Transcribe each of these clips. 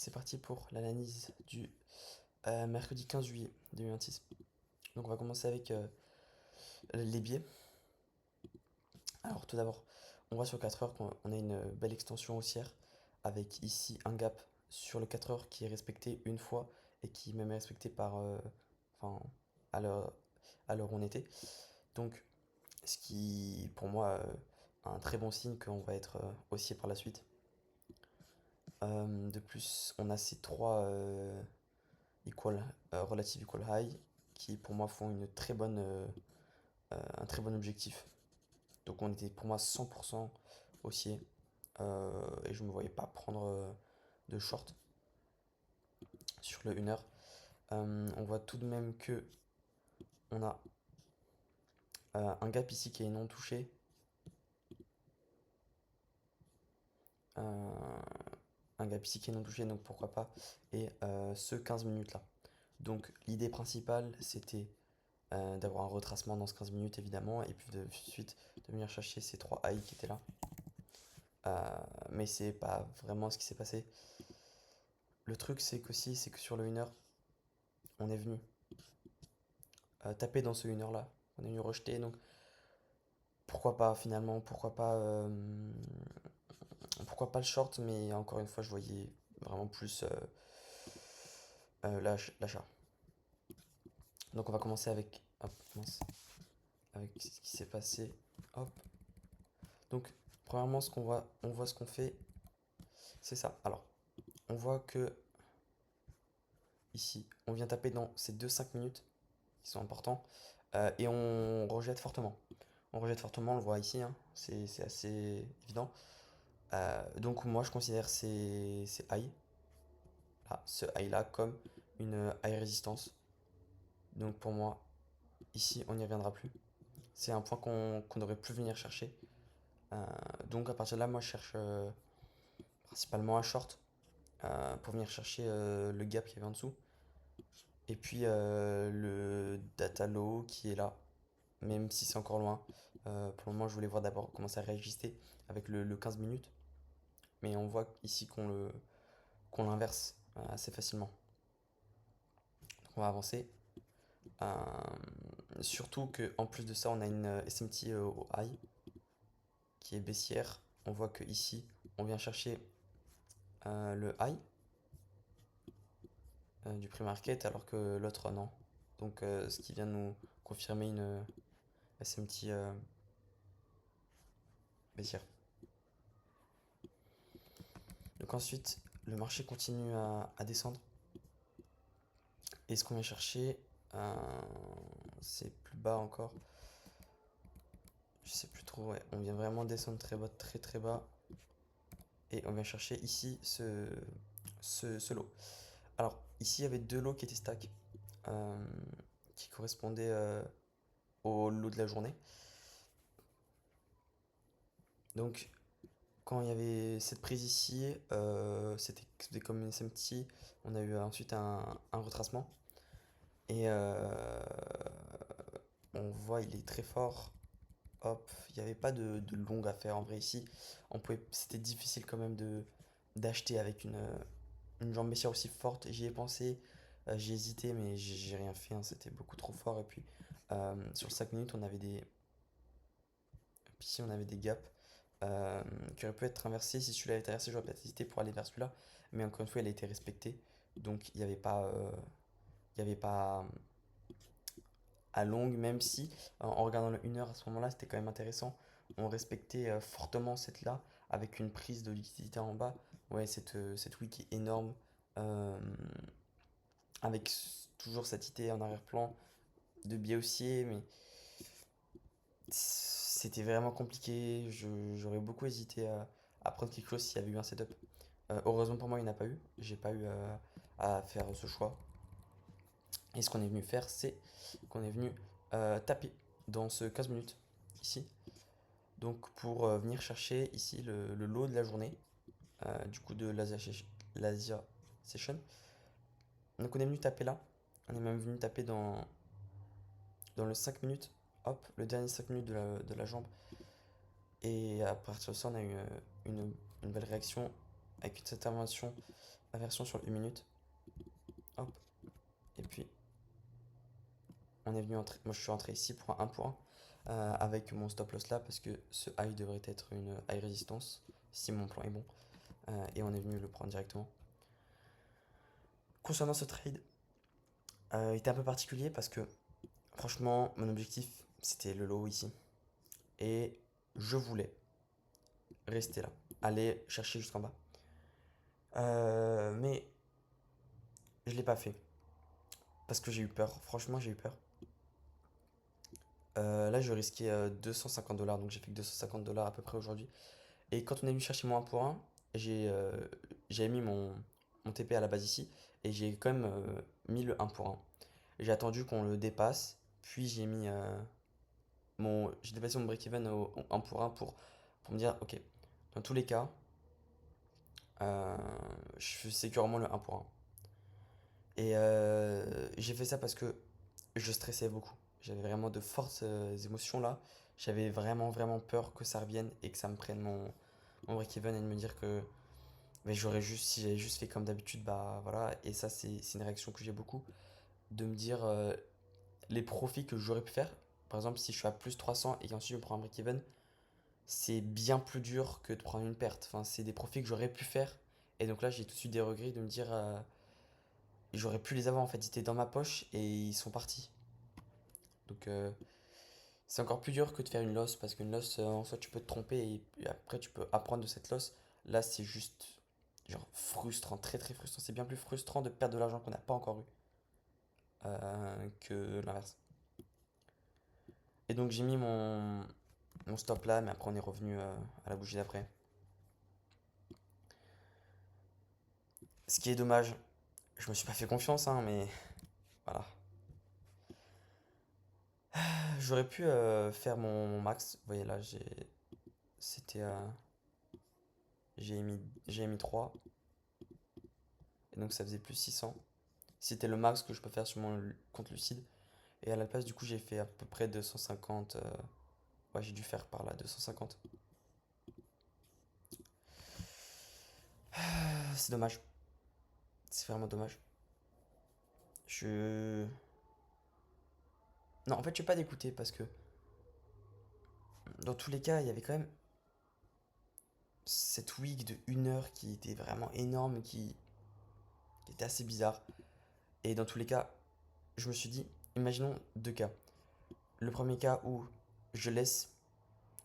c'est parti pour l'analyse du mercredi 15 juillet 2026. Donc on va commencer avec les biais. Alors tout d'abord, on voit sur 4 heures qu'on a une belle extension haussière avec ici un gap sur le 4 heures qui est respecté une fois et qui même est respecté par, enfin, à l'heure où on était. Donc ce qui pour moi un très bon signe qu'on va être haussier par la suite. De plus, on a ces trois relative equal high qui pour moi font un très bon objectif. Donc on était pour moi 100% haussier et je ne me voyais pas prendre de short sur le 1 heure. On voit tout de même que on a un gap ici qui est non touché. Un gap ici qui est non touché, donc pourquoi pas. Et ce 15 minutes là. Donc l'idée principale c'était d'avoir un retracement dans ce 15 minutes évidemment, et puis de suite de venir chercher ces trois highs qui étaient là. Mais c'est pas vraiment ce qui s'est passé. Le truc c'est qu'aussi, c'est que sur le 1 heure, on est venu taper dans ce 1 heure là. On est venu rejeter, donc pourquoi pas finalement, pourquoi pas le short, mais encore une fois, je voyais vraiment plus l'achat. Donc on va commencer avec, hop, avec ce qui s'est passé. Hop. Donc premièrement, on voit ce qu'on fait, c'est ça. Alors, on voit que ici, on vient taper dans ces deux 5 minutes qui sont importants et on rejette fortement. On rejette fortement, on le voit ici, hein, c'est assez évident. Donc moi je considère ces high, là, ce high là comme une high résistance. Donc pour moi, ici on n'y reviendra plus. C'est un point qu'on aurait pu venir chercher. Donc à partir de là, moi je cherche principalement un short pour venir chercher le gap qui y avait en dessous. Et puis le data low qui est là, même si c'est encore loin. Pour le moment, je voulais voir d'abord comment ça réagissait avec le 15 minutes. Mais on voit ici qu'on l'inverse assez facilement. Donc on va avancer. Euh, Surtout qu'en plus de ça, on a une SMT au high qui est baissière. On voit que ici, on vient chercher le high du pre-market alors que l'autre non. Donc ce qui vient nous confirmer une SMT baissière. Donc ensuite, le marché continue à descendre. Et ce qu'on vient chercher, euh, c'est plus bas encore. Je sais plus trop, ouais. On vient vraiment descendre très bas, très très bas. Et on vient chercher ici ce lot. Alors, ici, il y avait deux lots qui étaient stack, euh, qui correspondaient au lot de la journée. Donc, quand il y avait cette prise ici, c'était comme une SMT. On a eu ensuite un retracement. Et on voit, il est très fort. Hop, il n'y avait pas de longue affaire en vrai ici. C'était difficile quand même d'acheter avec une jambe baissière aussi forte. J'y ai pensé, j'ai hésité, mais j'ai rien fait, hein, c'était beaucoup trop fort. Et puis sur 5 minutes, ici, on avait des gaps qui auraient pu être inversés. Si celui-là avait traversé, j'aurais peut-être hésité pour aller vers celui-là. Mais encore une fois, il a été respecté. Donc il y avait pas à longue, même si en regardant le 1 heure à ce moment-là, c'était quand même intéressant. On respectait fortement cette là avec une prise de liquidité en bas. Ouais, cette wick est énorme. euh, Avec toujours cette idée en arrière-plan de biais haussier, mais c'était vraiment compliqué. J'aurais beaucoup hésité à prendre quelque chose s'il y avait eu un setup. Heureusement pour moi, il n'y en a pas eu. J'ai pas eu à faire ce choix. Et ce qu'on est venu faire, c'est qu'on est venu taper dans ce 15 minutes ici. Donc pour venir chercher ici le lot de la journée, du coup de l'Asia Session. Donc on est venu taper là. On est même venu taper dans le 5 minutes. Hop, le dernier 5 minutes de la jambe. Et à partir de ça, on a eu une belle réaction avec cette intervention aversion sur le 1 minute. Hop. Et puis, on est venu entrer. Moi, je suis entré ici pour un 1 pour 1 avec mon stop loss là parce que ce high devrait être une high résistance si mon plan est bon. Et on est venu le prendre directement. Concernant ce trade, il était un peu particulier parce que franchement, mon objectif c'était le low ici. Et je voulais rester là, aller chercher jusqu'en bas. Mais je l'ai pas fait parce que j'ai eu peur. Franchement, j'ai eu peur. Là, je risquais 250 $, donc j'ai fait que 250 $ à peu près aujourd'hui. Et quand on est venu chercher mon 1 pour 1, j'ai mis mon TP à la base ici et j'ai quand même mis le 1 pour 1. J'ai attendu qu'on le dépasse, puis j'ai dépassé mon break-even au 1 pour me dire, ok, dans tous les cas, je fais sécurement le 1 pour 1. Et j'ai fait ça parce que je stressais beaucoup. J'avais vraiment de fortes émotions là. J'avais vraiment, vraiment peur que ça revienne et que ça me prenne mon break-even et de me dire que mais si j'avais juste fait comme d'habitude, bah voilà. Et ça, c'est une réaction que j'ai beaucoup. De me dire les profits que j'aurais pu faire. Par exemple, si je suis à plus 300 et qu'ensuite je prends un break-even, c'est bien plus dur que de prendre une perte. Enfin, c'est des profits que j'aurais pu faire. Et donc là, j'ai tout de suite des regrets de me dire j'aurais pu les avoir en fait. Ils étaient dans ma poche et ils sont partis. Donc c'est encore plus dur que de faire une loss parce qu'une loss en soi tu peux te tromper et après tu peux apprendre de cette loss. Là, c'est juste genre frustrant, très très frustrant. C'est bien plus frustrant de perdre de l'argent qu'on n'a pas encore eu que l'inverse. Et donc j'ai mis mon stop là, mais après on est revenu à la bougie d'après. Ce qui est dommage, je me suis pas fait confiance, hein, mais voilà. J'aurais pu faire mon max. Vous voyez là, c'était, j'ai mis 3. Et donc ça faisait plus 600. C'était le max que je peux faire sur mon compte lucide. Et à la place, du coup, j'ai fait à peu près 250. Ouais, j'ai dû faire par là 250. C'est dommage. C'est vraiment dommage. Je. Non, en fait, je suis pas dégoûté parce que dans tous les cas, il y avait quand même cette week de 1 heure qui était vraiment énorme, qui était assez bizarre. Et dans tous les cas, je me suis dit, imaginons 2 cas. Le premier cas où je laisse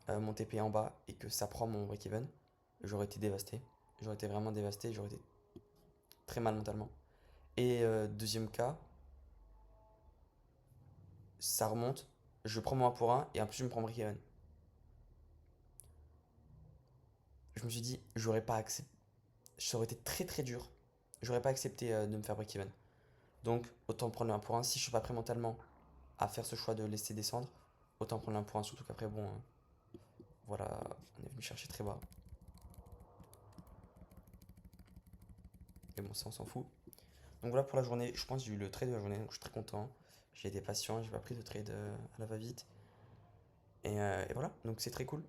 mon TP en bas et que ça prend mon break-even, j'aurais été dévasté. J'aurais été vraiment dévasté, j'aurais été très mal mentalement. Et deuxième cas, ça remonte, je prends mon 1 pour 1 et en plus je me prends break-even. Je me suis dit, j'aurais pas accepté. Ça aurait été très très dur. J'aurais pas accepté de me faire break-even. Donc autant prendre le 1 pour 1. Si je suis pas prêt mentalement à faire ce choix de laisser descendre, autant prendre le 1 pour 1. Surtout qu'après, bon, voilà, on est venu chercher très bas. Et bon, ça on s'en fout. Donc voilà pour la journée. Je pense que j'ai eu le trade de la journée, donc je suis très content. J'ai été patient, j'ai pas pris de trade à la va-vite. Et voilà, donc c'est très cool.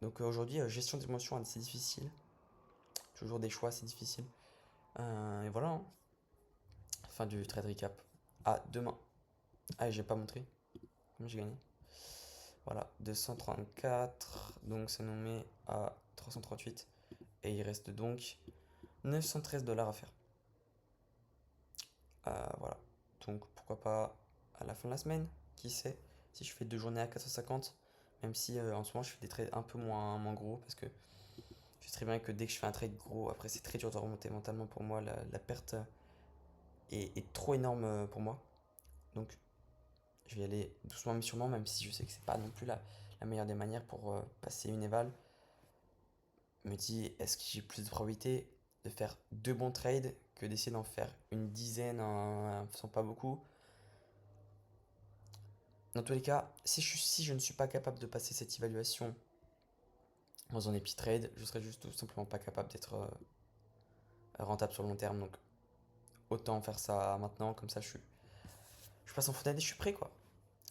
Donc aujourd'hui, gestion des émotions assez difficile. Toujours des choix assez difficiles. Et voilà, hein. Fin du trade recap. À demain. Ah, j'ai pas montré. Comment j'ai gagné? Voilà, 234. Donc ça nous met à 338. Et il reste donc 913 $ à faire. Voilà. Donc pourquoi pas à la fin de la semaine, qui sait, si je fais 2 journées à 450, même si en ce moment je fais des trades un peu moins gros parce que je sais très bien que dès que je fais un trade gros, après c'est très dur de remonter mentalement pour moi, la perte est trop énorme pour moi. Donc je vais y aller doucement mais sûrement, même si je sais que c'est pas non plus la meilleure des manières pour passer une éval. Je me dis, est-ce que j'ai plus de probabilité de faire 2 bons trades que d'essayer d'en faire une dizaine en faisant pas beaucoup? Dans tous les cas, si je ne suis pas capable de passer cette évaluation dans un epi trade, je serai juste tout simplement pas capable d'être rentable sur le long terme. Donc autant faire ça maintenant, comme ça je passe en fontaine et je suis prêt quoi.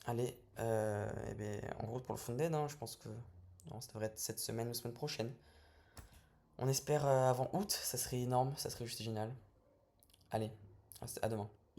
Allez, eh ben, en route pour le Founded, hein, je pense que non, ça devrait être cette semaine ou semaine prochaine. On espère avant août, ça serait énorme, ça serait juste génial. Allez, à demain.